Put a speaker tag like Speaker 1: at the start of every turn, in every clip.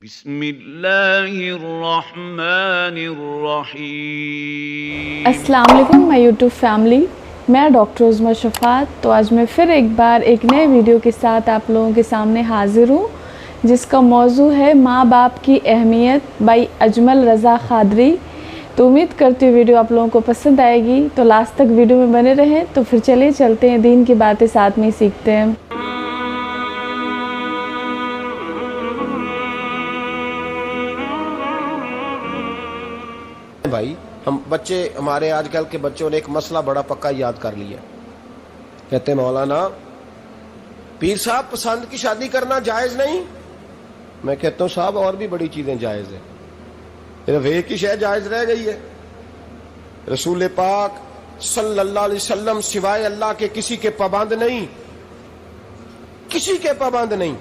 Speaker 1: بسم اللہ الرحمن الرحیم۔
Speaker 2: السلام علیکم مائی یوٹیوب فیملی، میں ڈاکٹر عظمیٰ شفاعت۔ تو آج میں پھر ایک بار ایک نئے ویڈیو کے ساتھ آپ لوگوں کے سامنے حاضر ہوں، جس کا موضوع ہے ماں باپ کی اہمیت بائی اجمل رضا قادری۔ تو امید کرتی ہوں ویڈیو آپ لوگوں کو پسند آئے گی، تو لاسٹ تک ویڈیو میں بنے رہیں۔ تو پھر چلتے ہیں دین کی باتیں ساتھ میں سیکھتے ہیں۔
Speaker 3: بھائی ہمارے آج کل کے بچوں نے ایک مسئلہ بڑا پکا یاد کر لیا، کہتے ہیں مولانا پیر صاحب پسند کی شادی کرنا جائز نہیں۔ میں کہتا ہوں صاحب اور بھی بڑی چیزیں جائز ہیں، صرف ایک ہی شے جائز رہ گئی ہے۔ رسول پاک صلی اللہ علیہ وسلم سوائے اللہ کے کسی کے پابند نہیں، کسی کے پابند نہیں۔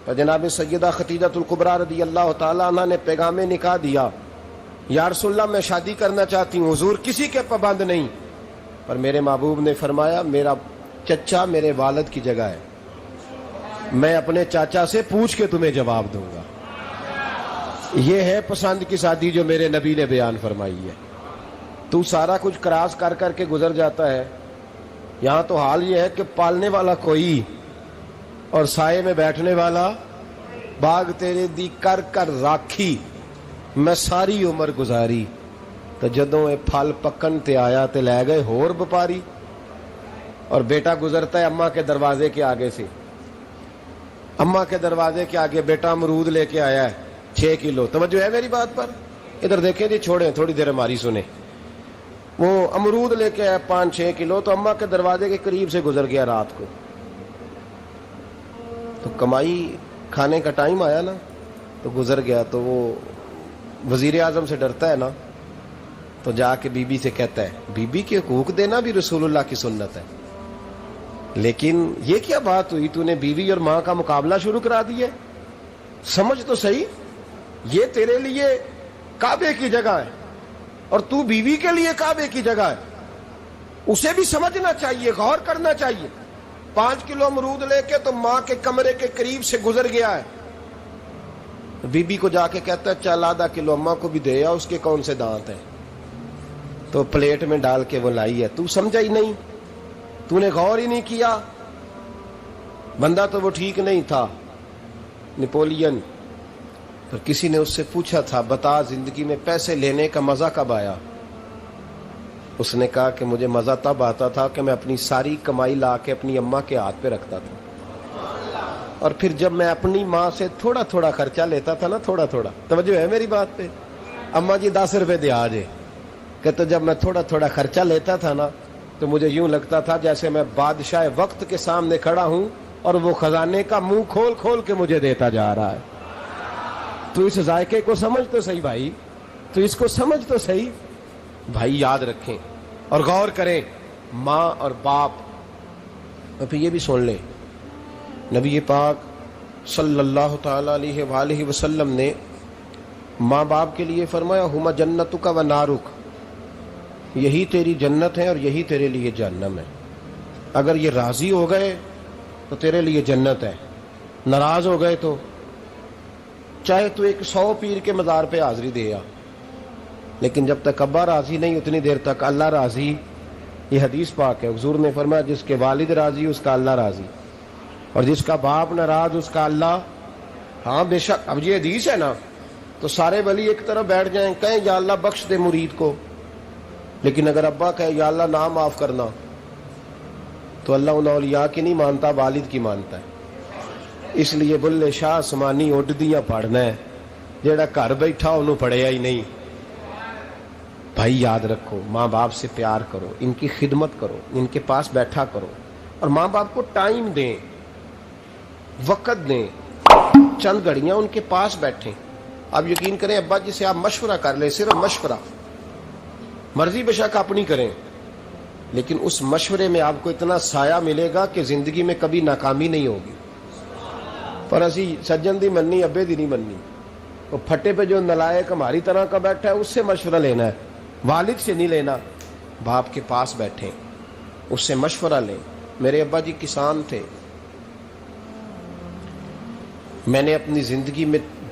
Speaker 3: تو جناب سیدہ خدیجہ الکبریٰ رضی اللہ تعالیٰ عنہ نے پیغام نکاح دیا، یا رسول اللہ میں شادی کرنا چاہتی ہوں، حضور کسی کے پابند نہیں۔ پر میرے محبوب نے فرمایا میرا چچا میرے والد کی جگہ ہے، میں اپنے چاچا سے پوچھ کے تمہیں جواب دوں گا۔ یہ ہے پسند کی شادی جو میرے نبی نے بیان فرمائی ہے۔ تو سارا کچھ کراس کر کر کے گزر جاتا ہے، یہاں تو حال یہ ہے کہ پالنے والا کوئی اور سائے میں بیٹھنے والا، باغ تیرے دی کر کر راکھی میں ساری عمر گزاری، تو جدوں اے پھل پکن تے آیا تے لے گئے ہور بپاری۔ اور بیٹا گزرتا ہے اماں کے دروازے کے آگے سے، اماں کے دروازے کے آگے بیٹا امرود لے کے آیا ہے 6 کلو۔ توجہ ہے میری بات پر؟ ادھر دیکھیں جی، چھوڑیں تھوڑی دیر ہماری سنیں۔ وہ امرود لے کے آیا 5-6 کلو، تو اماں کے دروازے کے قریب سے گزر گیا رات کو، تو کمائی کھانے کا ٹائم آیا نا، تو گزر گیا۔ تو وہ وزیر اعظم سے ڈرتا ہے نا، تو جا کے بی بی سے کہتا ہے بی بی کے حقوق دینا بھی رسول اللہ کی سنت ہے، لیکن یہ کیا بات ہوئی، تو نے بیوی اور ماں کا مقابلہ شروع کرا دیا ہے؟ سمجھ تو صحیح، یہ تیرے لیے کعبے کی جگہ ہے اور تو بیوی کے لیے کعبے کی جگہ ہے، اسے بھی سمجھنا چاہیے، غور کرنا چاہیے۔ 5 کلو امرود لے کے تو ماں کے کمرے کے قریب سے گزر گیا ہے، بی بی کو جا کے کہتا ہے چل آدھا کلو اماں کو بھی دے آ، اس کے کون سے دانت ہیں، تو پلیٹ میں ڈال کے وہ لائی ہے۔ تو سمجھا ہی نہیں، تو نے غور ہی نہیں کیا۔ بندہ تو وہ ٹھیک نہیں تھا، نپولین، پر کسی نے اس سے پوچھا تھا بتا زندگی میں پیسے لینے کا مزہ کب آیا؟ اس نے کہا کہ مجھے مزہ تب آتا تھا کہ میں اپنی ساری کمائی لا کے اپنی اماں کے ہاتھ پہ رکھتا تھا، اور پھر جب میں اپنی ماں سے تھوڑا تھوڑا خرچہ لیتا تھا نا، تھوڑا تھوڑا، توجہ ہے میری بات پہ؟ اماں جی 10 روپے دے آجے، کہ تو جب میں تھوڑا تھوڑا خرچہ لیتا تھا نا، تو مجھے یوں لگتا تھا جیسے میں بادشاہ وقت کے سامنے کھڑا ہوں اور وہ خزانے کا منہ کھول کھول کے مجھے دیتا جا رہا ہے۔ تو اس ذائقے کو سمجھ تو صحیح بھائی، تو اس کو سمجھ تو صحیح بھائی، یاد رکھیں اور غور کریں۔ ماں اور باپ، اور پھر یہ بھی سن لیں، نبی پاک صلی اللہ تعالی علیہ وآلہ وسلم نے ماں باپ کے لیے فرمایا ہما جنتک و نارک، یہی تیری جنت ہے اور یہی تیرے لیے جہنم ہے۔ اگر یہ راضی ہو گئے تو تیرے لیے جنت ہے، ناراض ہو گئے تو چاہے تو 100 پیر کے مزار پہ حاضری دے آ، لیکن جب تک ابا راضی نہیں اتنی دیر تک اللہ راضی۔ یہ حدیث پاک ہے، حضور نے فرمایا جس کے والد راضی اس کا اللہ راضی، اور جس کا باپ ناراض اس کا اللہ۔ ہاں بے شک، اب یہ حدیث ہے نا، تو سارے ولی ایک طرف بیٹھ جائیں، کہیں یا اللہ بخش دے مرید کو، لیکن اگر ابا کہے یا اللہ نام معاف کرنا، تو اللہ ان اولیاء کی نہیں مانتا، والد کی مانتا ہے۔ اس لیے بلے شاہ آسمانی اڈدیاں پڑھنا ہے، جیڑا گھر بیٹھا انہوں پڑھیا ہی نہیں۔ بھائی یاد رکھو، ماں باپ سے پیار کرو، ان کی خدمت کرو، ان کے پاس بیٹھا کرو، اور ماں باپ کو ٹائم دیں، وقت دیں، چند گھڑیاں ان کے پاس بیٹھیں۔ آپ یقین کریں ابا جی سے آپ مشورہ کر لیں، صرف مشورہ، مرضی بے شک اپنی کریں، لیکن اس مشورے میں آپ کو اتنا سایہ ملے گا کہ زندگی میں کبھی ناکامی نہیں ہوگی۔ پر اسی سجن دی مننی ابے دی نہیں مننی، وہ پھٹے پہ جو نلائق ہماری طرح کا بیٹھا ہے اس سے مشورہ لینا ہے، والد سے نہیں لینا۔ باپ کے پاس بیٹھیں، اس سے مشورہ لیں۔ میرے ابا جی کسان تھے، میں نے اپنی زندگی میں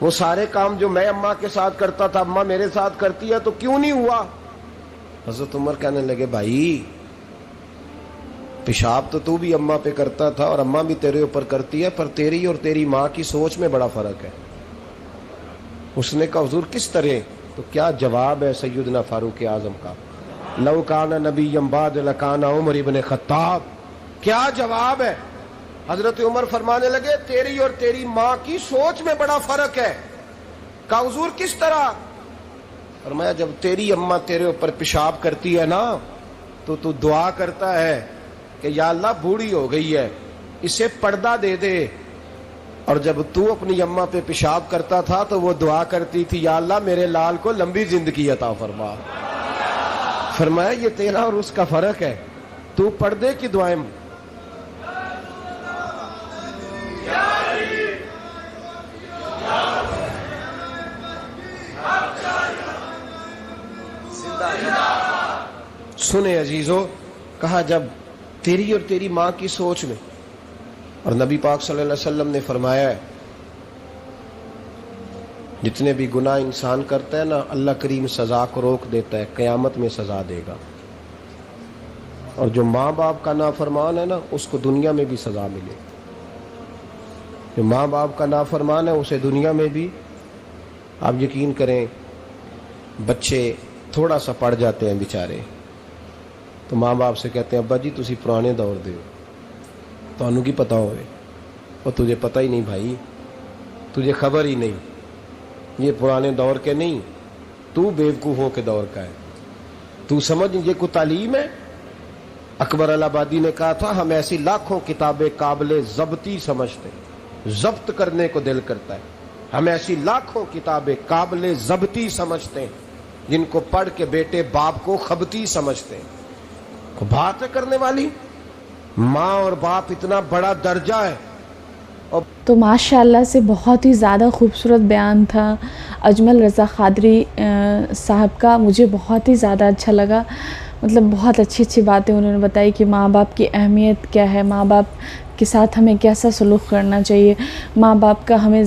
Speaker 3: وہ سارے کام جو میں اماں کے ساتھ کرتا تھا اماں میرے ساتھ کرتی ہے تو کیوں نہیں ہوا؟ حضرت عمر کہنے لگے بھائی پیشاب تو بھی اماں پہ کرتا تھا اور اماں بھی تیرے اوپر کرتی ہے، پر تیری اور تیری ماں کی سوچ میں بڑا فرق ہے۔ اس نے کہا حضور کس طرح؟ تو کیا جواب ہے سیدنا فاروق اعظم کا، لو کان نبی بعد لکان عمر ابن خطاب۔ کیا جواب ہے؟ حضرت عمر فرمانے لگے تیری اور تیری ماں کی سوچ میں بڑا فرق ہے۔ کہا حضور کس طرح؟ فرمایا جب تیری اماں تیرے اوپر پیشاب کرتی ہے نا تو دعا کرتا ہے کہ یا اللہ بوڑھی ہو گئی ہے اسے پردہ دے دے، اور جب تو اپنی اماں پہ پیشاب کرتا تھا تو وہ دعا کرتی تھی یا اللہ میرے لال کو لمبی زندگی عطا فرما۔ فرمایا یہ تیرا اور اس کا فرق ہے، تو پردے کی دعائیں سنے عزیزو۔ کہا جب تیری اور تیری ماں کی سوچ میں، اور نبی پاک صلی اللہ علیہ وسلم نے فرمایا ہے جتنے بھی گناہ انسان کرتا ہے نا اللہ کریم سزا کو روک دیتا ہے، قیامت میں سزا دے گا، اور جو ماں باپ کا نافرمان ہے نا اس کو دنیا میں بھی سزا ملے، جو ماں باپ کا نافرمان ہے اسے دنیا میں بھی۔ آپ یقین کریں بچے تھوڑا سا پڑ جاتے ہیں بیچارے تو ماں باپ سے کہتے ہیں ابا جی تسی پرانے دور دے ہو، تو انہوں کی پتہ ہوئے، اور تجھے پتہ ہی نہیں بھائی، تجھے خبر ہی نہیں، یہ پرانے دور کے نہیں، تو بیوقوفوں کے دور کا ہے، تو سمجھ یہ کوئی تعلیم ہے؟ اکبر الہآبادی نے کہا تھا ہم ایسی لاکھوں کتابیں قابل ضبطی سمجھتے ہیں، ضبط کرنے کو دل کرتا ہے، ہم ایسی لاکھوں کتابیں قابل ضبطی سمجھتے ہیں جن کو پڑھ کے بیٹے باپ کو خبتی سمجھتے ہیں۔ کو بات ہے کرنے والی، ماں اور باپ اتنا بڑا درجہ ہے۔
Speaker 2: تو ماشاءاللہ سے بہت ہی زیادہ خوبصورت بیان تھا اجمل رضا قادری صاحب کا، مجھے بہت ہی زیادہ اچھا لگا، مطلب بہت اچھی اچھی باتیں انہوں نے بتائی کہ ماں باپ کی اہمیت کیا ہے، ماں باپ کے ساتھ ہمیں کیسا سلوک کرنا چاہیے، ماں باپ کا ہمیں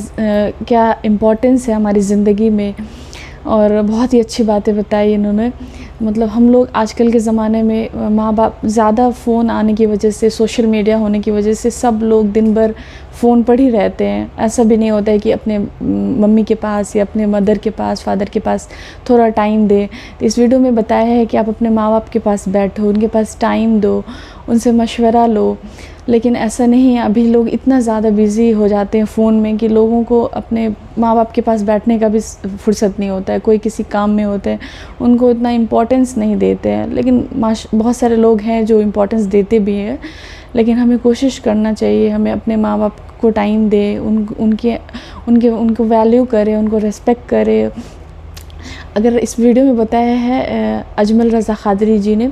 Speaker 2: کیا امپورٹنس ہے ہماری زندگی میں، اور بہت ہی اچھی باتیں بتائی انہوں نے۔ مطلب ہم لوگ آج کل کے زمانے میں ماں باپ زیادہ فون آنے کی وجہ سے، سوشل میڈیا ہونے کی وجہ سے سب لوگ دن بھر فون پر ہی رہتے ہیں، ایسا بھی نہیں ہوتا ہے کہ اپنے ممی کے پاس یا اپنے مدر کے پاس، فادر کے پاس تھوڑا ٹائم دے۔ تو اس ویڈیو میں بتایا ہے کہ آپ اپنے ماں باپ کے پاس بیٹھو، ان کے پاس ٹائم دو، ان سے مشورہ لو، لیکن ایسا نہیں ہے۔ ابھی لوگ اتنا زیادہ بیزی ہو جاتے ہیں فون میں کہ لوگوں کو اپنے ماں باپ کے پاس بیٹھنے کا بھی فرصت نہیں ہوتا ہے، کوئی کسی کام میں ہوتے ہیں، ان کو اتنا امپورٹنس نہیں دیتے ہیں، لیکن بہت سارے لوگ ہیں جو امپورٹنس دیتے بھی ہیں، لیکن ہمیں کوشش کرنا چاہیے ہمیں اپنے ماں باپ کو ٹائم دے، ان کو ویلیو کرے، ان کو ریسپیکٹ کرے۔ اگر اس ویڈیو میں بتایا ہے اجمل رضا قادری جی نے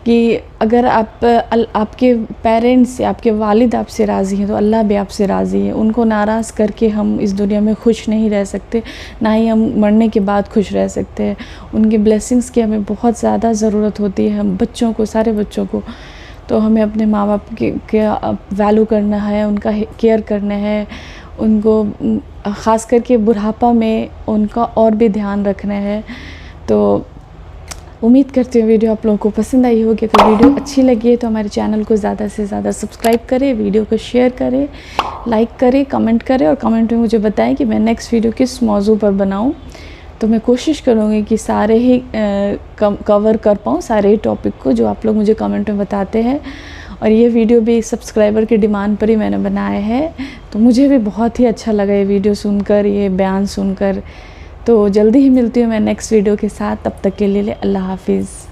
Speaker 2: کہ اگر آپ کے پیرنٹس یا آپ کے والد آپ سے راضی ہیں تو اللہ بھی آپ سے راضی ہے، ان کو ناراض کر کے ہم اس دنیا میں خوش نہیں رہ سکتے، نہ ہی ہم مرنے کے بعد خوش رہ سکتے ہیں۔ ان کے بلیسنگز کی ہمیں بہت زیادہ ضرورت ہوتی ہے، ہم بچوں کو، سارے بچوں کو، تو ہمیں اپنے ماں باپ کے ویلیو کرنا ہے، ان کا کیئر کرنا ہے، ان کو خاص کر کے بڑھاپا میں ان کا اور بھی دھیان رکھنا ہے۔ تو امید کرتی ہوں ویڈیو آپ لوگوں کو پسند آئی ہوگی۔ اگر ویڈیو اچھی لگی ہے تو ہمارے چینل کو زیادہ سے زیادہ سبسکرائب کریں، ویڈیو کو شیئر کریں، لائک کریں، کمنٹ کریں، اور کمنٹ میں مجھے بتائیں کہ میں نیکسٹ ویڈیو کس موضوع پر بناؤں، تو میں کوشش کروں گی کہ سارے ہی کور کر پاؤں، سارے ہی ٹاپک کو جو آپ لوگ مجھے کمنٹ میں بتاتے ہیں۔ اور یہ ویڈیو بھی سبسکرائبر کی ڈیمانڈ پر ہی میں نے بنایا ہے، تو مجھے بھی بہت ہی اچھا لگا یہ ویڈیو سن کر، یہ بیان سن کر۔ تو جلدی ہی ملتی ہوں میں نیکسٹ ویڈیو کے ساتھ، تب تک کے لیے اللہ حافظ۔